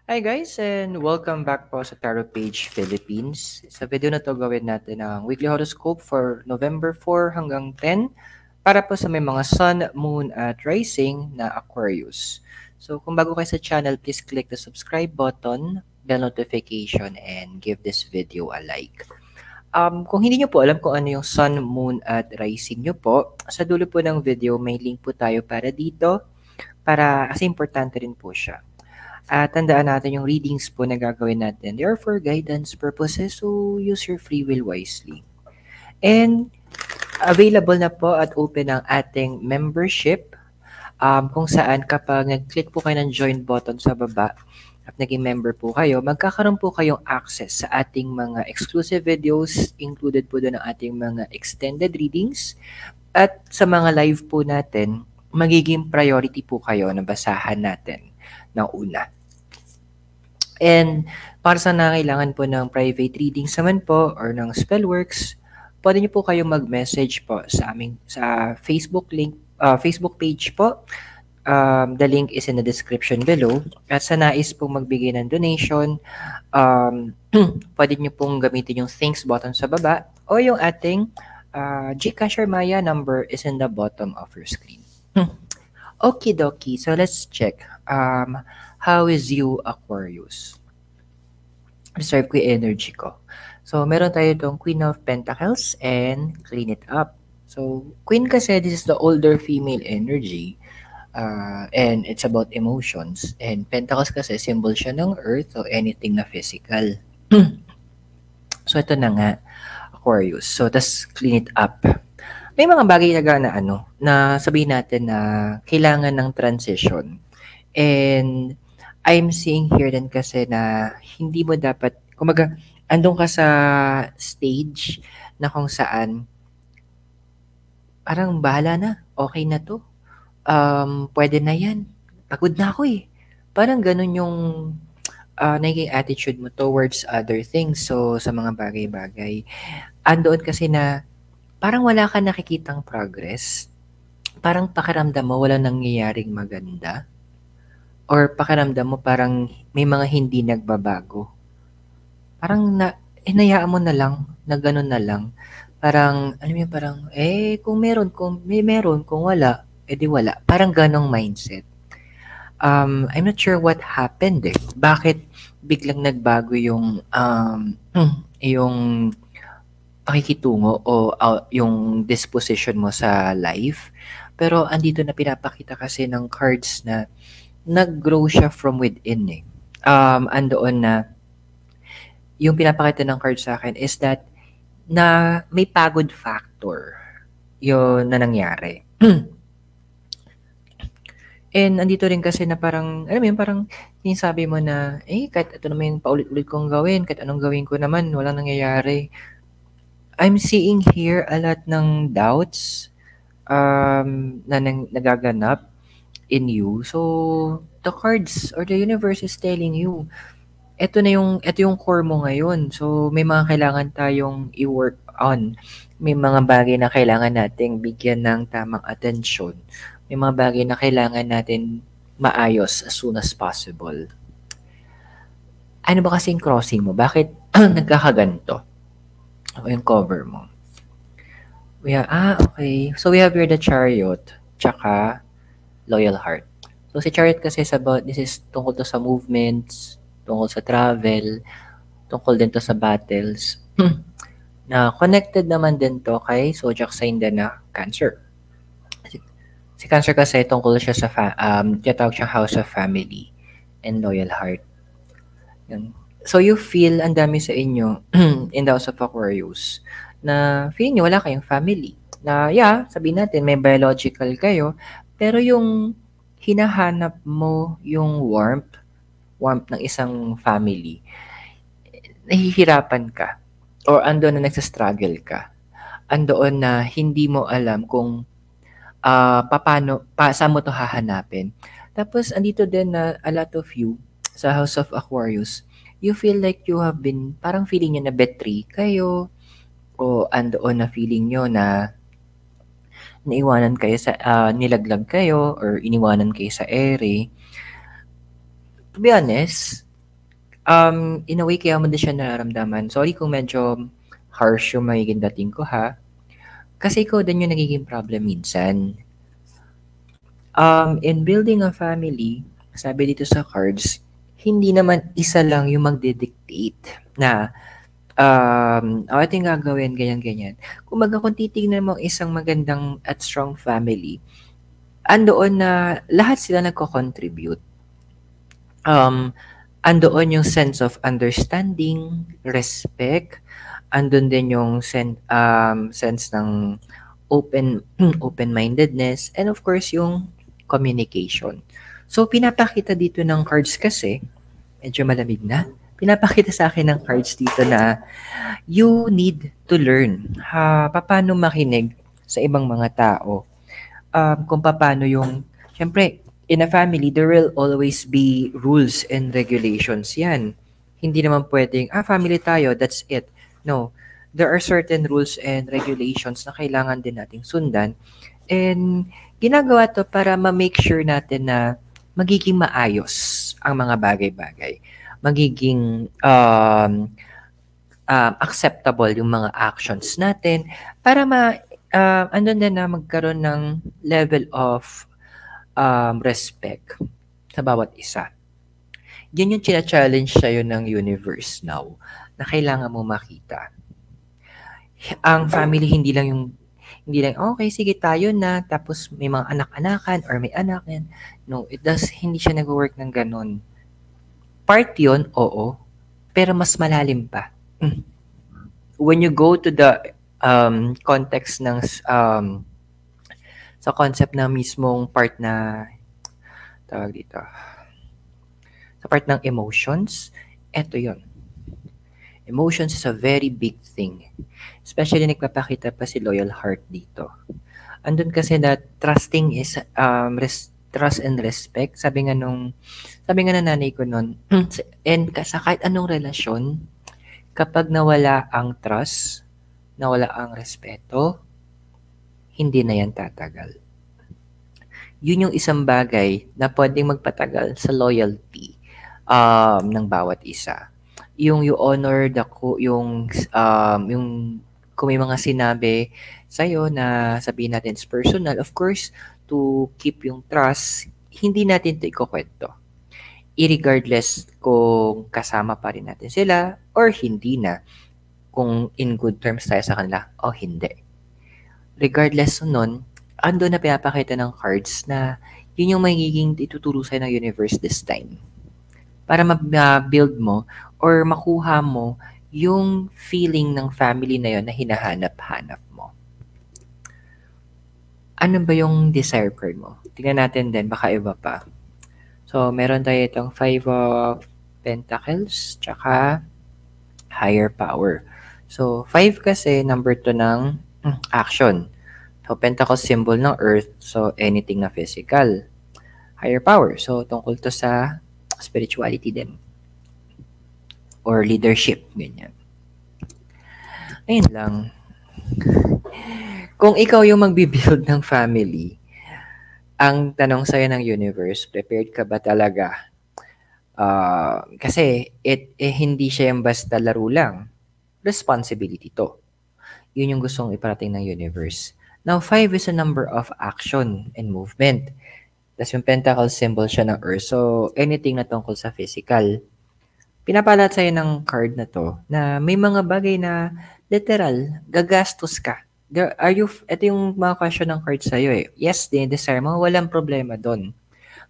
Hi guys and welcome back po sa Tarot Page Philippines. Sa video na to gawin natin ang weekly horoscope for November 4 hanggang 10 para po sa may mga Sun, Moon at Rising na Aquarius. So kung bago kayo sa channel, please click the subscribe button, bell notification, and give this video a like. Kung hindi nyo po alam kung ano yung Sun, Moon at Rising nyo po, sa dulo po ng video may link po tayo para dito kasi importante rin po siya. At tandaan natin yung readings po na gagawin natin. They are for guidance purposes, so use your free will wisely. And available na po at open ang ating membership kung saan kapag nag-click po kayo ng join button sa baba at naging member po kayo, magkakaroon po kayong access sa ating mga exclusive videos, included po doon ang ating mga extended readings, at sa mga live po natin, magiging priority po kayo na basahan natin ng una. And para sa nangailangan po ng private readings naman po or ng spellworks, pwede niyo po kayong mag-message po sa aming sa Facebook page po. The link is in the description below. At sa nais pong magbigay ng donation, pwede niyo pong gamitin yung thanks button sa baba o yung ating GCash or Maya number is in the bottom of your screen. Okie dokie, so let's check. How is you, Aquarius? Reserve ko yung energy ko. So, meron tayo itong Queen of Pentacles and Clean It Up. So, Queen kasi, this is the older female energy. And it's about emotions. And Pentacles kasi, symbol siya ng Earth o anything na physical. So, ito na nga, Aquarius. So, tas Clean It Up. May mga bagay na sabihin natin na kailangan ng transition. And I'm seeing here din kasi na hindi mo dapat, kumaga, andun ka sa stage na kung saan parang bahala na, okay na to. Pwede na yan. Pagod na ako eh. Parang ganun yung naging attitude mo towards other things. So, sa mga bagay-bagay. Andoon kasi na parang wala ka nakikitang progress. Parang pakiramdam mo walang nangyayaring maganda. Or pakiramdam mo parang may mga hindi nagbabago. Parang hinayaan mo na lang, na gano'n na lang. Parang, alam mo parang, kung may meron, kung wala, di wala. Parang ganong mindset. I'm not sure what happened eh. Bakit biglang nagbago yung, yung pakikitungo o yung disposition mo sa life. Pero andito na pinapakita kasi ng cards na nag-grow siya from within eh. Andoon na yung pinapakita ng card sa akin is that na may pagod factor yun na nangyari. And andito rin kasi na parang, alam mo yun, parang sinasabi mo na, kahit ito naman yung paulit-ulit kong gawin, kahit anong gawin ko naman, walang nangyayari. I'm seeing here a lot ng doubts na nagaganap in you. So, the cards or the universe is telling you, ito yung core mo ngayon. So, may mga kailangan tayong i-work on. May mga bagay na kailangan nating bigyan ng tamang atensyon. May mga bagay na kailangan natin maayos as soon as possible. Ano ba kasing crossing mo? Bakit nagkakaganto? O yung cover mo? Okay. So, we have here the Chariot, tsaka Loyal Heart. So, si Chariot kasi this is tungkol to sa movements, tungkol sa travel, tungkol din to sa battles. Na connected naman din to kay zodiac sign din na Cancer. Si Cancer kasi tungkol siya sa tinatawag siyang House of Family and Loyal Heart. Yun. So, you feel ang dami sa inyo in the House of Aquarius na feeling nyo wala kayong family. Na, sabihin natin, may biological kayo, pero yung hinahanap mo yung warmth ng isang family, nahihirapan ka. Or andoon na nagsastruggle ka. Andoon na hindi mo alam kung saan mo to hahanapin. Tapos, andito din na a lot of you sa House of Aquarius, you feel like you have been, parang feeling nyo na betray kayo, o andoon na feeling nyo na naiwanan kayo sa, nilaglag kayo, or iniwanan kayo sa ere. To be honest, In a way kaya mo din siya nararamdaman. Sorry kung medyo harsh yung magiging dating ko ha. Kasi ikaw din yung nagiging problem minsan. In building a family, sabi dito sa cards, hindi naman isa lang yung magde-dictate na ito yung gagawin, ganyan-ganyan. Kumbaga kung titignan mo ang isang magandang at strong family, andoon na lahat sila nagko-contribute. Andoon yung sense of understanding, respect, andun din yung sense ng open-mindedness, and of course yung communication. So pinapakita dito ng cards kasi, medyo malamig na, pinapakita sa akin ng cards dito na you need to learn paano makinig sa ibang mga tao. Kung paano yung, syempre, in a family, there will always be rules and regulations yan. Hindi naman pwedeng, family tayo, that's it. No. There are certain rules and regulations na kailangan din nating sundan. And ginagawa to para ma-make sure natin na magiging maayos ang mga bagay-bagay. Magiging acceptable yung mga actions natin para andun din na magkaroon ng level of respect sa bawat isa. Yun yung challenge sa'yo ng universe now na kailangan mo makita. Ang family hindi lang, okay, sige tayo na, tapos may mga anak-anakan or may anak yan. No, hindi siya nag-work ng ganun. Part yun, oo, pero mas malalim pa. When you go to the context ng sa concept na mismong part na tawag dito, sa part ng emotions, eto yon. Emotions is a very big thing. Especially nagpapakita pa si Loyal Heart dito. Andun kasi na trusting is trust and respect. Sabi nga na nanay ko nun, and sa kahit anong relasyon, kapag nawala ang trust, nawala ang respeto, hindi na yan tatagal. Yun yung isang bagay na pwedeng magpatagal sa loyalty ng bawat isa. Yung you honor yung kung may mga sinabi sa'yo na sabihin natin is personal, of course, to keep yung trust, hindi natin ito ikukwento. Irregardless kung kasama pa rin natin sila or hindi na, kung in good terms tayo sa kanila o hindi. Regardless nun, ando na pinapakita ng cards na yun yung magiging ituturo sa'yo ng universe this time. Para ma-build mo or makuha mo yung feeling ng family na yun na hinahanap-hanap mo. Ano ba yung desire card mo? Tingnan natin din, baka iba pa. So, meron tayo itong 5 of Pentacles, tsaka higher power. So, 5 kasi, number 2 ng action. So, Pentacles symbol ng earth, so anything na physical. Higher power, so tungkol to sa spirituality din. Or leadership, ganyan. Ayun lang. Kung ikaw yung magbibuild ng family, ang tanong sa'yo ng universe, prepared ka ba talaga? Kasi hindi siya yung basta laro lang. Responsibility to. Yun yung gustong iparating ng universe. Now, 5 is a number of action and movement. Tapos yung pentacle symbol siya ng earth. So, anything na tungkol sa physical. Pinapalat sa'yo ng card na to na may mga bagay na literal, gagastos ka. Ito yung mga question ng cards sa'yo eh. Yes, desire mo, walang problema doon.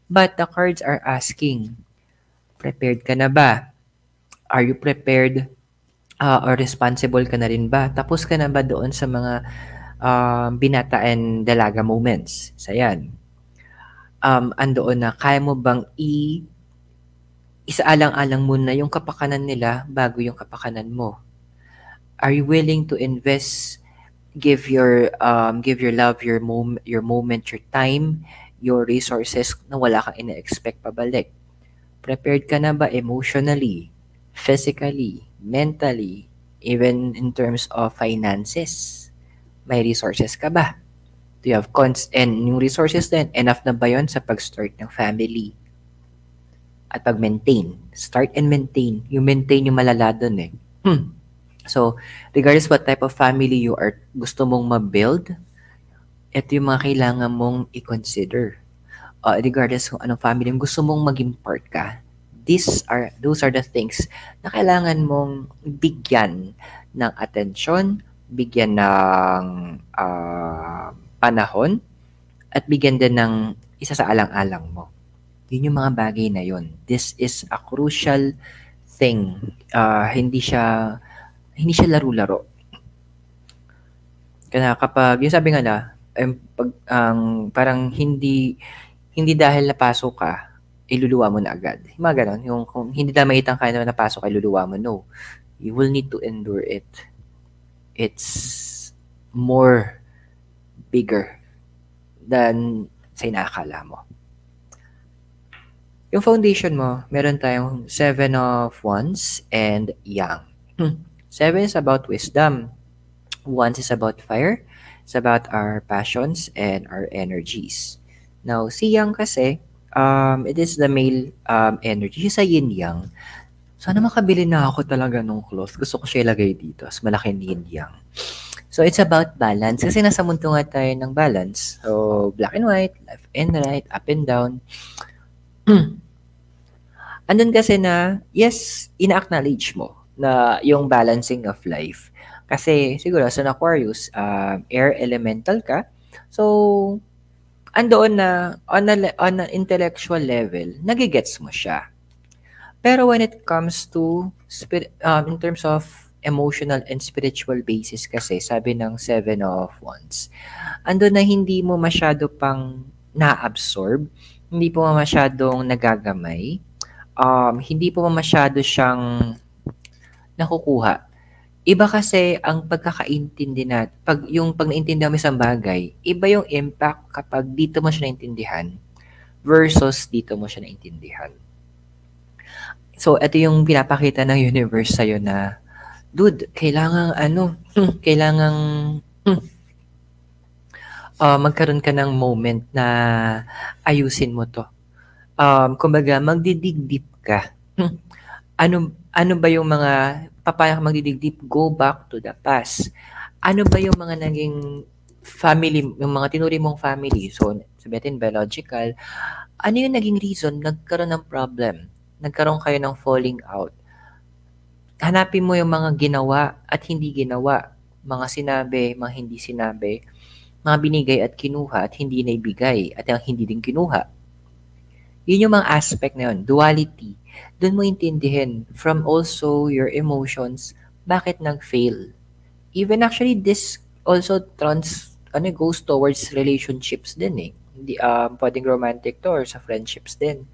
But the cards are asking, prepared ka na ba? Are you prepared or responsible ka na rin ba? Tapos ka na ba doon sa mga binata and dalaga moments? Sa yan. Andoon na, kaya mo bang isaalang-alang mo na yung kapakanan nila bago yung kapakanan mo? Are you willing to invest, give your love, your moment, your time, your resources na wala kang ina-expect pabalik? Prepared ka na ba emotionally, physically, mentally, even in terms of finances? May resources ka ba? Do you have and yung resources din, enough na ba yon sa pag-start ng family? at pag-maintain. Start and maintain. Yung maintain yung malala dun eh. So, regardless what type of family you are gusto mong ma-build, ito yung mga kailangan mong i-consider. Regardless kung anong family yung gusto mong maging part ka, those are the things na kailangan mong bigyan ng atensyon, bigyan ng panahon, at bigyan din ng isa sa alang-alang mo. Yun yung mga bagay na yun. This is a crucial thing. Hindi siya laro-laro. Kaya kapag, yung sabi nga na, parang hindi dahil napasok ka, iluluwa mo na agad. Yung mga ganon. Yung kung hindi na maitang ka na napasok, iluluwa mo. No. You will need to endure it. It's more bigger than sa inaakala mo. Yung foundation mo, meron tayong 7 of Wands and Yang. 7 is about wisdom. Wands is about fire. It's about our passions and our energies. Now, si Yang kasi, it is the male energy sa yin-yang. Sana makabili na ako talaga ng cloth. Gusto ko siya ilagay dito. As malaki yin-yang. So, it's about balance. Kasi nasa mundo nga tayo ng balance. So, black and white, left and right, up and down. Andun kasi na, yes, ina-acknowledge mo na yung balancing of life. Kasi siguro sa Aquarius, air elemental ka. So, andoon na on an intellectual level, nagigets mo siya. Pero when it comes to in terms of emotional and spiritual basis kasi, sabi ng 7 of Wands, andun na hindi mo masyado pang na-absorb, hindi po masyadong nagagamay, hindi po masyado siyang nakukuha. Iba kasi ang pagkakaintindi pag naintindihan mo isang bagay, iba yung impact kapag dito mo siya naintindihan versus dito mo siya naintindihan. So, ito yung pinapakita ng universe sa'yo na, dude, kailangang magkaroon ka ng moment na ayusin mo to. Kumbaga, magdidig-deep ka. Ano ba yung mga, papaya ka magdidig-deep, go back to the past. Ano ba yung mga naging family, yung mga tinuri mong family? So, sabihin biological, ano yung naging reason nagkaroon ng problem? Nagkaroon kayo ng falling out? Hanapin mo yung mga ginawa at hindi ginawa. Mga sinabi, mga hindi sinabi. Mga binigay at kinuha at hindi naibigay at ang hindi din kinuha. Yun yung mga aspect na yun, duality. Doon mo intindihin from also your emotions, bakit nag-fail. Even actually, this also goes towards relationships din eh. Hindi, pwedeng romantic to or sa friendships din.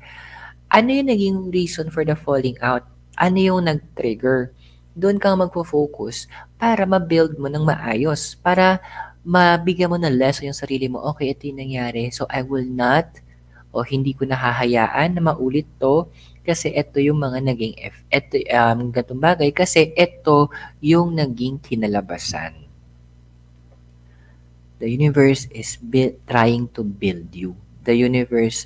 Ano yung naging reason for the falling out? Ano yung nag-trigger? Doon kang magpo-focus para ma-build mo ng maayos, para mabigyan mo ng lesson yung sarili mo, okay, ito yung nangyari, so I will not o hindi ko nahahayaan na maulit to kasi ito yung mga naging ganitong bagay kasi ito yung naging kinalabasan. The universe is trying to build you. The universe,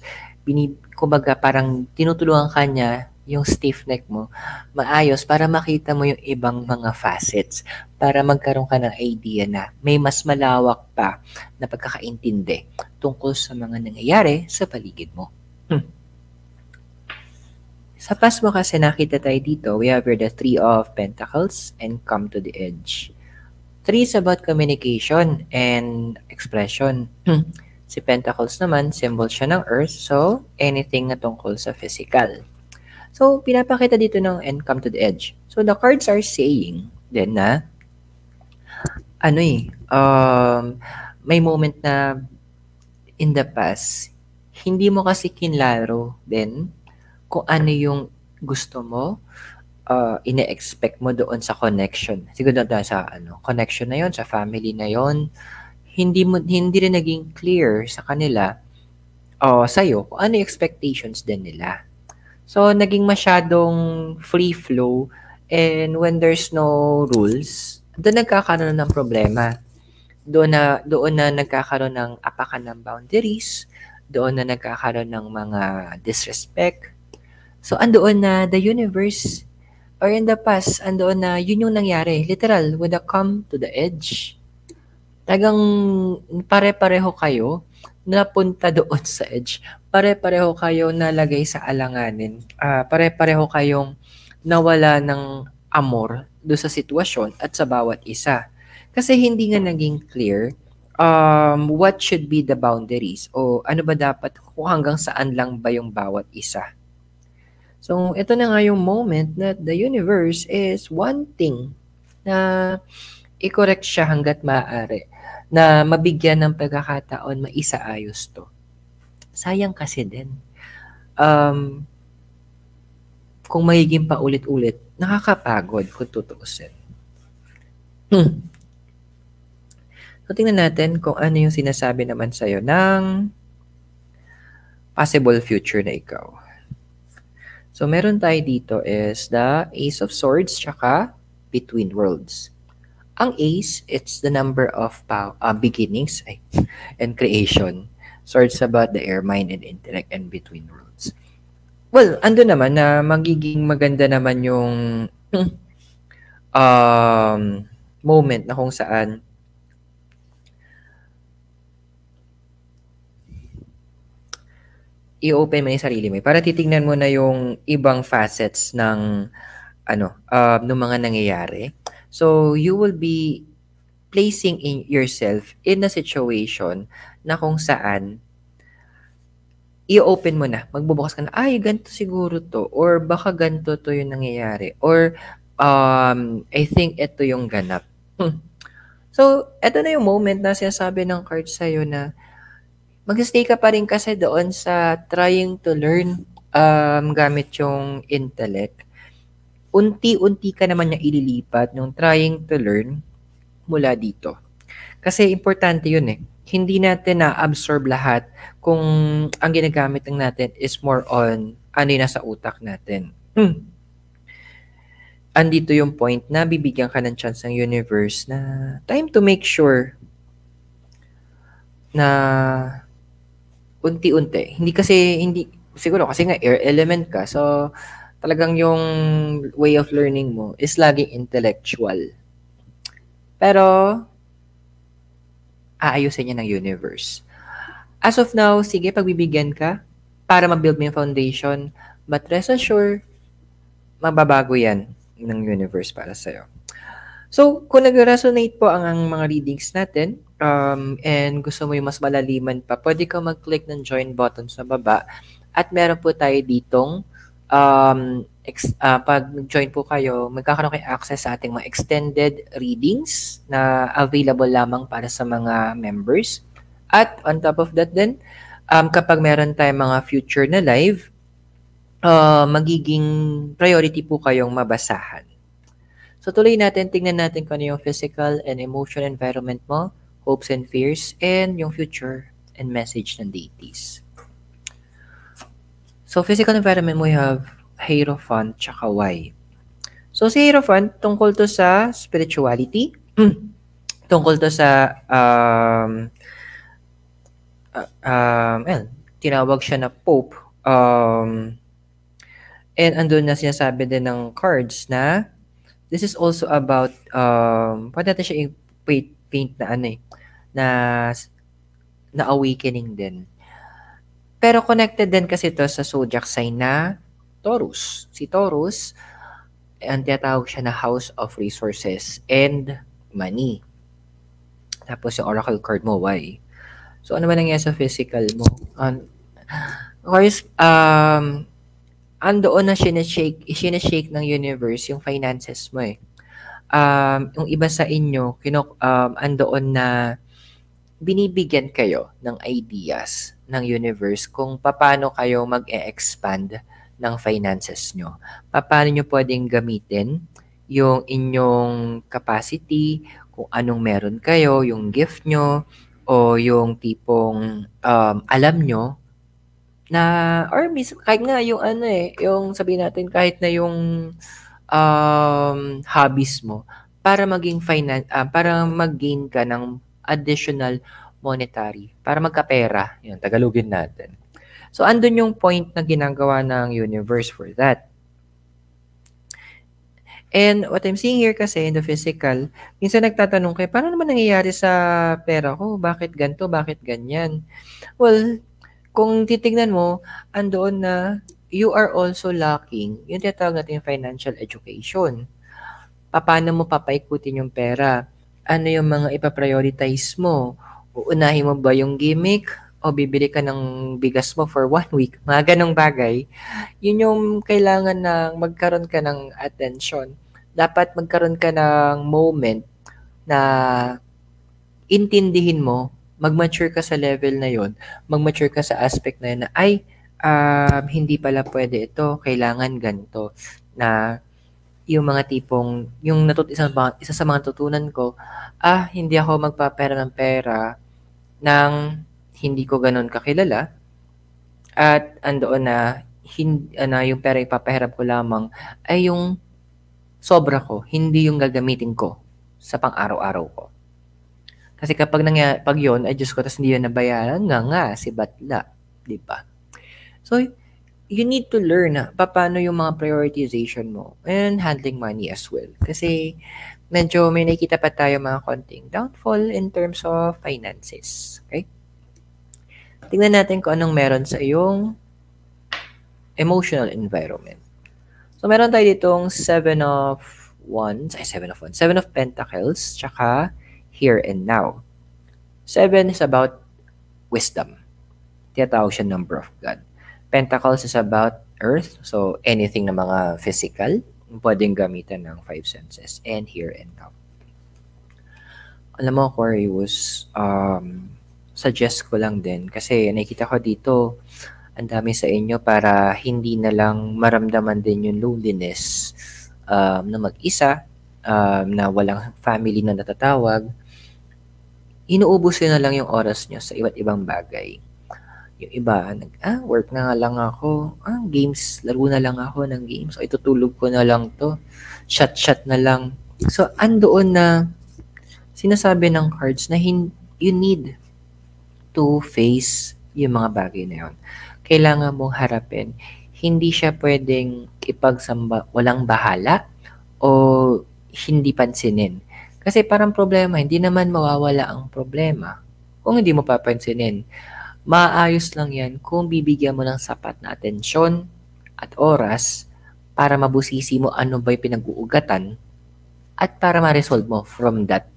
kumbaga parang tinutulungan ka niya yung stiff neck mo, maayos para makita mo yung ibang mga facets, para magkaroon ka ng idea na may mas malawak pa na pagkakaintindi tungkol sa mga nangyayari sa paligid mo. Sa past mo kasi nakita tayo dito, we have here the 3 of Pentacles and come to the edge. 3 is about communication and expression. Si Pentacles naman, symbol siya ng Earth, so anything na tungkol sa physical. So, pinapakita dito ng and come to the edge. So, the cards are saying then na may moment na in the past, hindi mo kasi kinlaro din kung ano yung gusto mo, ine-expect mo doon sa connection. Siguro doon sa connection na yon, sa family na yon, hindi rin naging clear sa kanila sa'yo kung ano yung expectations din nila. So, naging masyadong free flow and when there's no rules, doon nagkakaroon ng problema. Doon na nagkakaroon ng apakan ng boundaries, doon na nagkakaroon ng mga disrespect. So, andoon na the universe or in the past, andoon na yun yung nangyari. Literal, when I come to the edge, talagang pare-pareho kayo napunta doon sa edge. Pare-pareho kayo nalagay sa alanganin. Pare-pareho kayong nawala ng amor do sa sitwasyon at sa bawat isa. Kasi hindi nga naging clear what should be the boundaries o ano ba dapat kung hanggang saan lang ba yung bawat isa. So, ito na nga yung moment that the universe is wanting na i-correct siya hanggat maaari, na mabigyan ng pagkakataon maisaayos to. Sayang kasi din. Kung magiging paulit-ulit, nakakapagod kung tutuusin. So, tingnan natin kung ano yung sinasabi naman sa'yo ng possible future na ikaw. So, meron tayo dito is the Ace of Swords tsaka Between Worlds. Ang Ace, it's the number of beginnings and creation. Swords about the air, mind, and intellect, and between worlds. Well, ando naman na magiging maganda naman yung moment na kung saan i-open mo yung sarili mo para titingnan mo na yung ibang facets ng ng mga nangyayari. So, you will be placing in yourself in a situation na kung saan i-open mo na, magbubukas ka na, ay, ganito siguro to, or baka ganito to yung nangyayari, or I think ito yung ganap. So, ito na yung moment na sinasabi ng card sa'yo na mag-stay ka pa rin kasi doon sa trying to learn gamit yung intellect. Unti-unti ka naman niya ililipat yung trying to learn mula dito. Kasi importante yun eh. Hindi natin na-absorb lahat kung ang ginagamit ng natin is more on ano yung nasa utak natin. Andito yung point na bibigyan ka ng chance ng universe na time to make sure na unti-unti. Siguro kasi nga air element ka. So, talagang yung way of learning mo is laging intellectual. Pero, aayusin niya ng universe. As of now, sige, pagbibigyan ka para ma-build mo yung foundation. But rest assured, mababago yan ng universe para sa'yo. So, kung nag-resonate po ang mga readings natin, and gusto mo yung mas malaliman pa, pwede ka mag-click ng join button sa baba. At meron po tayo ditong, pag join po kayo, magkakaroon kayo access sa ating mga extended readings na available lamang para sa mga members. At on top of that din, kapag meron tayong mga future na live, magiging priority po kayong mabasahan. So tuloy natin, tingnan natin kung ano yung physical and emotional environment mo, hopes and fears, and yung future and message ng deities. So physical environment mo, you have Hierophant tsaka Y. So si Hierophant, tungkol to sa spirituality, tungkol to sa tinawag siya na Pope, and andun na sinasabi din ng cards na this is also about, pwede natin siya i-paint na awakening din. Pero connected din kasi to sa zodiac sign na Taurus. Si Taurus, ang tinatawag siya na House of Resources and Money. Tapos yung oracle card mo, Y. So ano ba nangyayari sa physical mo? Of course, andoon na sinashake ng universe yung finances mo eh. Yung iba sa inyo, andoon na binibigyan kayo ng ideas ng universe kung paano kayo mag-e-expand ng finances nyo. Paano nyo pwedeng gamitin yung inyong capacity, kung anong meron kayo, yung gift nyo, o yung tipong alam nyo, na or kahit nga yung yung sabihin natin kahit na yung hobbies mo para maging para mag-gain ka ng additional monetary para magkapera, yun tagalogin natin. So, andun yung point na ginagawa ng universe for that. And what I'm seeing here kasi in the physical, minsan nagtatanong kayo, paano naman nangyayari sa pera ko? Bakit ganito? Bakit ganyan? Well, kung titignan mo, andoon na you are also lacking yung tinatawag natin financial education. Paano mo papaikutin yung pera? Ano yung mga ipaprioritize mo? Uunahin mo ba yung gimmick? O bibili ka ng bigas mo for 1 week? Mga ganong bagay. Yun yung kailangan na magkaroon ka ng attention. Dapat magkaroon ka ng moment na intindihin mo, mag-mature ka sa level na yon, mag-mature ka sa aspect na yun na, ay, hindi pala pwede ito, kailangan ganito. Na yung mga tipong, yung isa sa mga tutunan ko, hindi ako magpapera ng pera nang hindi ko ganun kakilala. At andoon na, yung pera ipapahirap ko lamang ay yung sobra ko, hindi yung gagamitin ko sa pang-araw-araw ko. Kasi pag yun, ay Diyos ko, tapos hindi yun nabayaran, nga, si batla. Di ba? So, you need to learn paano yung mga prioritization mo and handling money as well. Kasi medyo may nakikita pa tayo mga konting downfall in terms of finances. Okay? Tingnan natin kung anong meron sa iyong emotional environment. So, meron tayo ditong Seven of Pentacles, tsaka here and now. 7 is about wisdom. Tinatawag siya number of God. Pentacles is about earth, so anything na mga physical, pwedeng gamitan ng 5 senses, and here and now. Alam mo, Aquarius, suggest ko lang din, kasi nakikita ko dito, ang dami sa inyo para hindi na lang maramdaman din yung loneliness na mag-isa, na walang family na natatawag. Inuubos nyo na lang yung oras nyo sa iba't ibang bagay. Yung iba, work na nga lang ako. Games, laro na lang ako ng games. O itutulog ko na lang to. Shot na lang. So, andoon na sinasabi ng cards na you need to face yung mga bagay na yun. Kailangan mong harapin. Hindi siya pwedeng ipagsamba, walang bahala o hindi pansinin. Kasi parang problema, hindi naman mawawala ang problema kung hindi mo papansinin. Maayos lang yan kung bibigyan mo ng sapat na atensyon at oras para mabusisi mo ano ba yung pinag-uugatan at para ma-resolve mo from that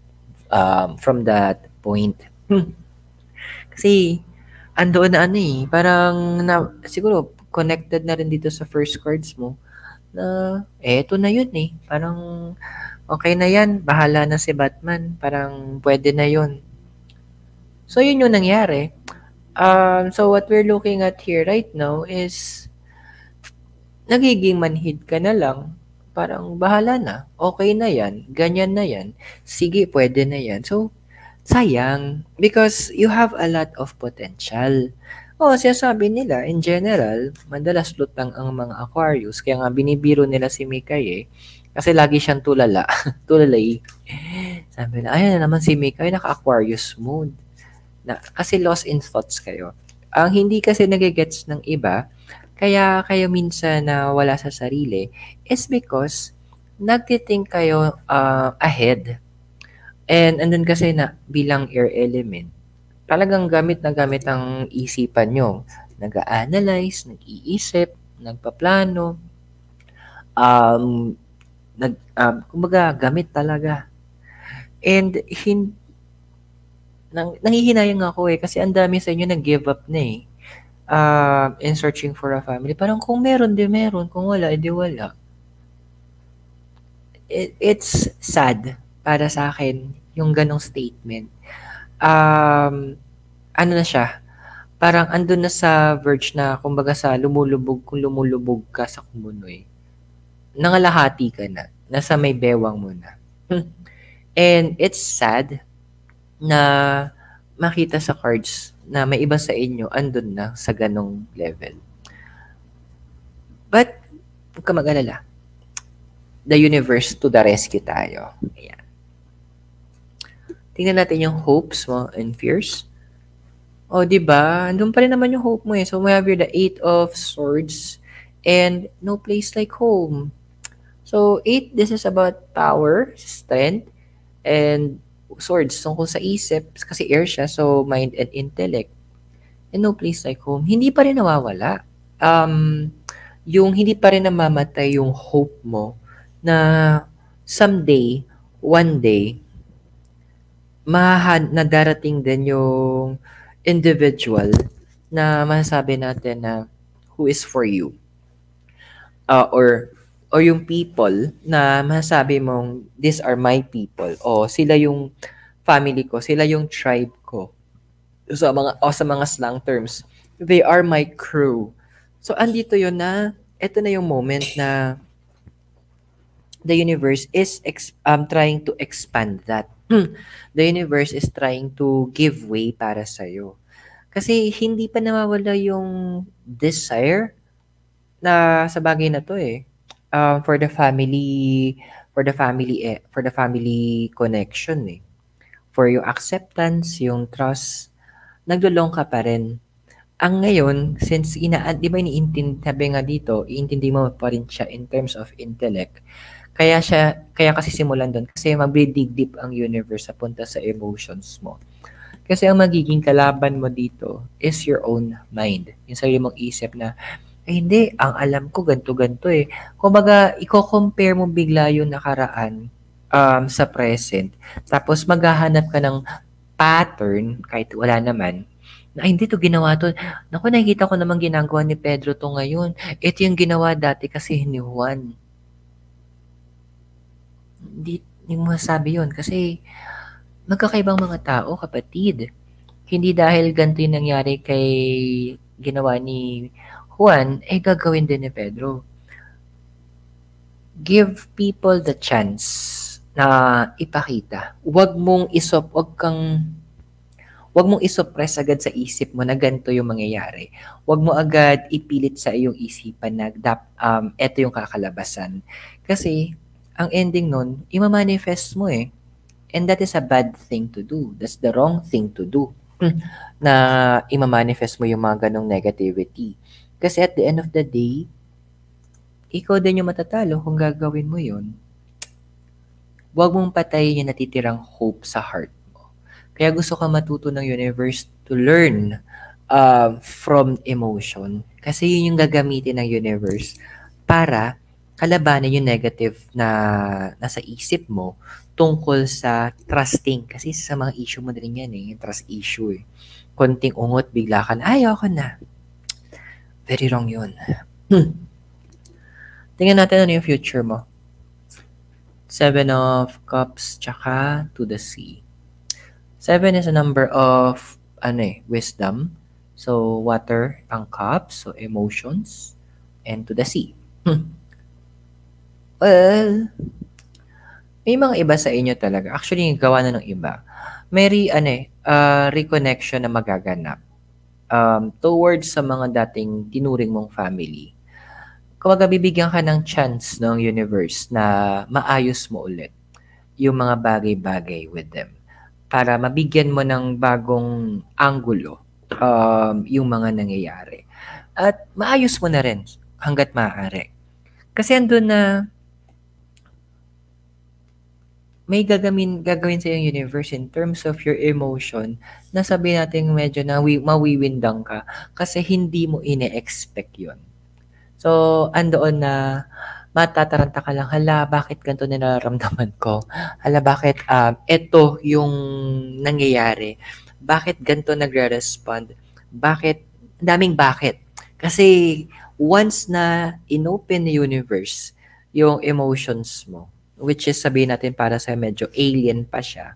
point. Kasi andoon na parang siguro connected na rin dito sa first cards mo na eto na yun parang okay na yan, bahala na si Batman, parang pwede na yun. So yun yung nangyari. So what we're looking at here right now is nagiging manhid ka na lang. Parang bahala na. Okay na yan. Ganyan na yan. Sige, pwede na yan. So, sayang. Because you have a lot of potential. Sinasabi nila, in general, madalas lutang ang mga Aquarius. Kaya nga binibiro nila si Mikay kasi lagi siyang tulala. Tulalay. Sabi na, ayan na naman si Mikay, naka-Aquarius mood. Kasi lost in thoughts kayo. Ang hindi kasi nagigets ng iba, kaya kayo minsan na wala sa sarili, is because nagtithink kayo ahead. And andun kasi na bilang air element, talagang gamit na gamit ang isipan nyo. Nag-a-analyze, nag-iisip, nagpaplano, kumbaga gamit talaga. And nangihinayang ako kasi ang dami sa inyo nag-give up na in searching for a family. Parang kung meron, di meron. Kung wala, di wala. It's sad para sa akin yung ganong statement. Ano na siya? Parang andun na sa verge na kumbaga sa kung lumulubog ka sa kumunoy. Nangalahati ka na. Nasa may bewang mo na. And it's sad na makita sa cards na may iba sa inyo andun na sa ganong level. But, huwag ka mag-alala. The universe to the rescue tayo. Ayan. Tingnan natin yung hopes mo and fears. O, 'di ba? Andun pa rin naman yung hope mo eh. So, we have here the Eight of Swords and no place like home. So, eight, this is about power, strength, and swords tungkol sa isip kasi air siya, so mind and intellect. And no place like home. Hindi pa rin nawawala. Um, yung hindi pa rin namamatay yung hope mo na someday, one day, na darating din yung individual na masasabi natin na who is for you. Or yung people na masasabi mong these are my people o sila yung family ko, sila yung tribe ko. Sa mga slang terms, they are my crew. So andito yun na ito na yung moment na the universe is trying to expand that. The universe is trying to give way para sa'yo. Kasi hindi pa nawawala yung desire na sa bagay na to eh. For the family, for the family connection eh. For yung acceptance, yung trust, naglulong ka pa rin. Ang ngayon, since di ba sabi nga dito, iintindi mo pa rin siya in terms of intellect. Kaya kasi simulan doon kasi mag-dig deep ang universe sa punta sa emotions mo. Kasi ang magiging kalaban mo dito is your own mind. Yung sarili mong isip na, hindi, ang alam ko ganto-ganto eh. Kumbaga, i-compare mo bigla yung nakaraan sa present. Tapos maghahanap ka ng pattern, kahit wala naman, na hindi to ginawa to. Naku, nakikita ko naman ginagawa ni Pedro to ngayon. Ito yung ginawa dati kasi ni Juan. Hindi mo masabi yun kasi magkakaibang mga tao, kapatid. Hindi dahil ganito yung nangyari kay ginawa ni Juan, gagawin din ni Pedro. Give people the chance na ipakita. Huwag mong isuppress agad sa isip mo na ganito yung mangyayari. Huwag mo agad ipilit sa iyong isipan na eto yung kakalabasan. Kasi, ang ending nun, imamanifest mo eh. And that is a bad thing to do. That's the wrong thing to do. Na imamanifest mo yung mga ganong negativity. Kasi at the end of the day, ikaw din yung matatalo kung gagawin mo yun. Huwag mong patayin yung natitirang hope sa heart mo. Kaya gusto ka matuto ng universe to learn from emotion. Kasi yun yung gagamitin ng universe para kalabanin yung negative na nasa isip mo tungkol sa trusting. Kasi sa mga issue mo din yan yung trust issue eh. Konting ungot, bigla ka na, ayoko na. Very wrong yun. Tingnan natin ano yung future mo. Seven of Cups, tsaka to the sea. Seven is a number of, wisdom. So, water ang cups, so emotions, and to the sea. Well, may mga iba sa inyo talaga. Actually, gawa na ng iba. May reconnection na magaganap towards sa mga dating tinuring mong family. Kumbaga, bibigyan ka ng chance ng universe na maayos mo ulit yung mga bagay-bagay with them para mabigyan mo ng bagong anggulo yung mga nangyayari. At maayos mo na rin hanggat maaari. Kasi andun na may gagawin sa yung universe in terms of your emotion na sabi natin medyo na mawiwindang ka kasi hindi mo ine-expect yun. So, andoon na matataranta ka lang, hala, bakit ganito nararamdaman ko? Hala, bakit ito yung nangyayari? Bakit ganito nagre-respond? Bakit? Daming bakit. Kasi once na inopen the universe yung emotions mo, which is sabihin natin para sa medyo alien pa siya,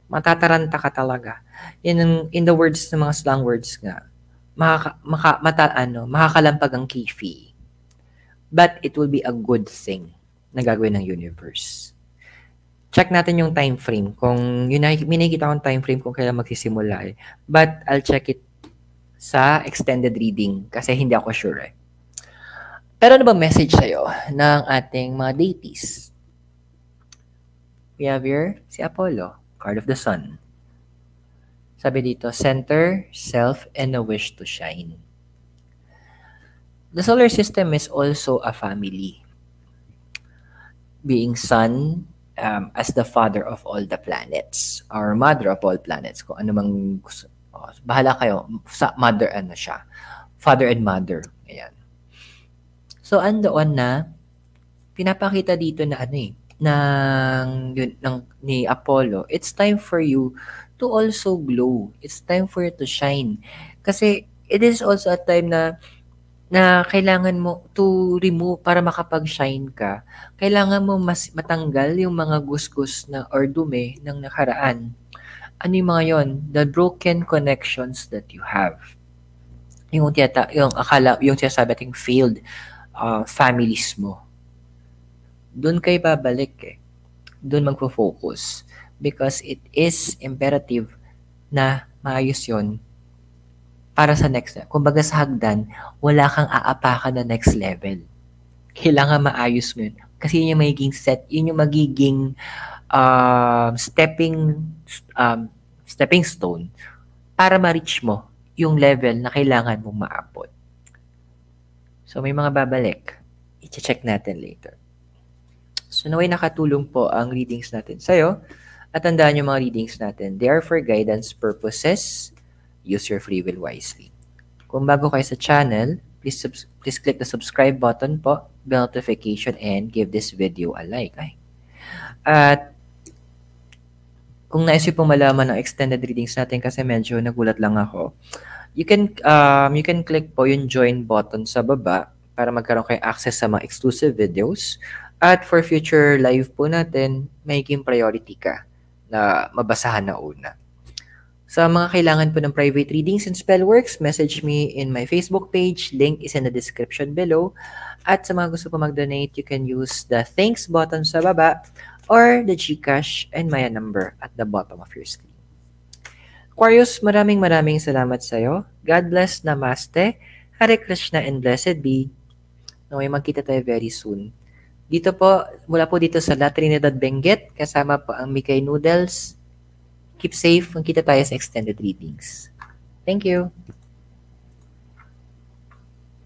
matataranta ka talaga. In the words ng mga slang words nga, makakalampag ang kifi. But it will be a good thing na gagawin ng universe. Check natin yung time frame. Kung may nakikita akong time frame kung kailan magsisimula eh. But I'll check it sa extended reading kasi hindi ako sure eh. Pero ano ba message sa'yo ng ating mga deities? We have here si Apollo, card of the sun. Sabi dito, center, self, and a wish to shine. The solar system is also a family. Being sun as the father of all the planets, or mother of all planets, kung ano mang gusto. Bahala kayo, sa mother ano siya. Father and mother. Ayan. So, andoon na, pinapakita dito na ano eh, ni Apollo, it's time for you to also glow. It's time for you to shine. Kasi, it is also a time na kailangan mo to remove para makapag-shine ka. Kailangan mo mas matanggal yung mga gusgus na or dumi ng nakaraan. Ano yung mga yon? The broken connections that you have. Yung sinasabi nating failed families mo. Doon kayo babalik eh. Doon magpo-focus. Because it is imperative na maayos yon para sa next level. Kumbaga sa hagdan, wala kang aapakan na next level. Kailangan maayos mo yun. Kasi yun yung magiging yun yung magiging stepping stone para ma-reach mo yung level na kailangan mong maabot. So, may mga babalik. I-check natin later. So, naway nakatulong po ang readings natin sa'yo. At tandaan yung mga readings natin. They are for guidance purposes. Use your free will wisely. Kung bago kayo sa channel, please click the subscribe button po, bell notification, and give this video a like. At kung nais nyo pong malaman ng extended readings natin kasi medyo nagulat lang ako, you can click po yung join button sa baba para magkaroon kayo access sa mga exclusive videos. At for future live po natin, magiging priority ka na mabasahan na una. Sa mga kailangan po ng private readings and spellworks, message me in my Facebook page. Link is in the description below. At sa mga gusto po mag-donate, you can use the thanks button sa baba or the GCash and Maya number at the bottom of your screen. Aquarius, maraming salamat sa iyo. God bless, Namaste, Hare Krishna, and blessed be. Naway magkita tayo very soon. Dito po, mula po dito sa La Trinidad Benguet, kasama po ang Mikay Noodles. Keep safe. Magkita tayo sa extended readings. Thank you.